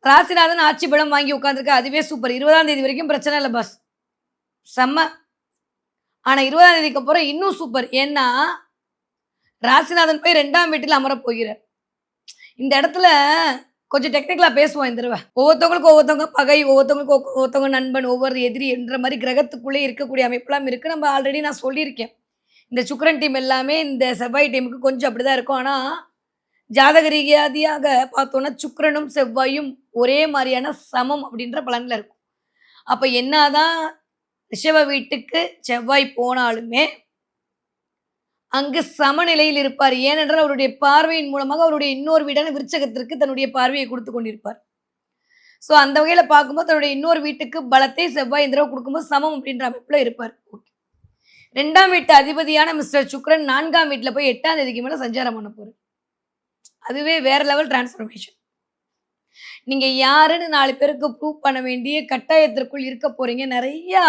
ராசிநாதன் ஆட்சி பலம் வாங்கி உட்காந்துருக்கு. அதுவே சூப்பர். 20ஆம் தேதி வரைக்கும் பிரச்சனை இல்ல பாஸ். செம்ம. ஆனா 20ஆம் தேதிக்கு அப்புறம் இன்னும் சூப்பர். ஏன்னா, ராசிநாதன் போய் 2ஆம் வீட்டில அமரப் போகிறார். இந்த இடத்துல கொஞ்சம் டெக்னிக்கலா பேசுவோம் இந்த தடவ. ஒவ்வொருத்தவங்களுக்கும் ஒவ்வொருத்தவங்க பகை, ஒவ்வொருத்தவங்களுக்கும் ஒவ்வொருத்தவங்க நண்பன், ஒவ்வொரு எதிரி என்ற மாரி கிரகத்துக்குள்ளே இருக்கக்கூடிய அமைப்புலாம் இருக்கு. நம்ம ஆல்ரெடி நான் சொல்லியிருக்கேன். இந்த சுக்கிரன் டீம் எல்லாமே இந்த செவ்வாய் டீமுக்கு கொஞ்சம் அப்படிதான் இருக்கும். ஆனா, ஜாதக ரீதியாக பார்த்தோம்னா, சுக்கிரனும், செவ்வாயும் ஒரே மாரியான சமம் அப்படின்ற பலன்ல இருக்கும். அப்ப என்னாதான் ரிஷப வீட்டுக்கு செவ்வாய் போனாலுமே, அங்கு சமநிலையில் இருப்பார். ஏனென்றால் அவருடைய பார்வையின் மூலமாக அவருடைய இன்னொரு வீடான விருச்சகத்திற்கு தன்னுடைய பார்வையை குடுத்துக் கொண்டிருப்பார். ஸோ அந்த வகையில பார்க்கும்போது தன்னுடைய இன்னொரு வீட்டுக்கு பலத்தை செவ்வாய் இந்த தடவ குடுக்கும்போது சமம் அப்படின்ற அமைப்புல இருப்பார். ஓகே. 2ஆம் வீட்டு அதிபதியான மிஸ்டர் சுக்கிரன் 4ஆம் வீட்ல போய் 8ஆம் தேதிக்கு மேல சஞ்சாரம் பண்ண போறாரு. அதுவே வேற லெவல் டிரான்ஸ்ஃபர்மேஷன். நீங்க யாருன்னு 4 பேருக்கு ப்ரூவ் பண்ண வேண்டிய கட்டாயத்திற்குள் இருக்க போறீங்க. நெறையா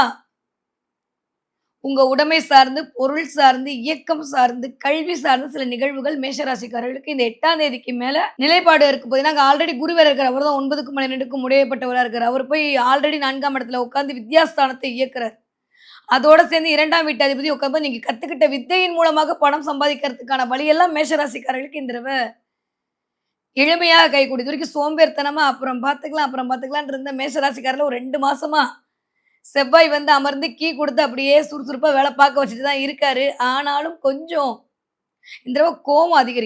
உங்க உடைமை சார்ந்து, பொருள் சார்ந்து, இயக்கம் சார்ந்து, கல்வி சார்ந்து சில நிகழ்வுகள் மேஷராசிக்காரர்களுக்கு இந்த 8ஆம் தேதிக்கு மேல நிலைப்பாடு இருக்க போது. ஏன்னா, ஆல்ரெடி குரு வேற இருக்காரு. அவர் தான் 9க்கும் 12க்கும் உடையப்பட்டவரா இருக்காரு. அவர் போய் ஆல்ரெடி 4ஆம் இடத்துல உட்கார்ந்து வித்யாஸ்தானத்தை இயக்குறார். அதோட சேர்ந்து 2ஆம் வீட்டு அதிபதி உட்கார்ந்து நீங்க கத்துக்கிட்ட வித்தையின் மூலமாக பணம் சம்பாதிக்கிறதுக்கான வழியெல்லாம் மேஷராசிக்காரர்களுக்கு இந்த தடவ எளிமையாக கைகூடும். இதுவரைக்கும் சோம்பேறித்தனமா அப்புறம் பார்த்துக்கலாம்ன்னு இருந்த மேஷராசிக்காரர்ல ஒரு 2 மாசமா செவ்வாய் வந்து அமர்ந்து கீ குடுத்து அப்படியே சுறுசுறுப்பா வேலை பார்க்க வச்சுட்டு தான் இருக்காரு. ஆனாலும் கொஞ்சம் இந்த தடவ கோவம் அதிகரிக்கும்.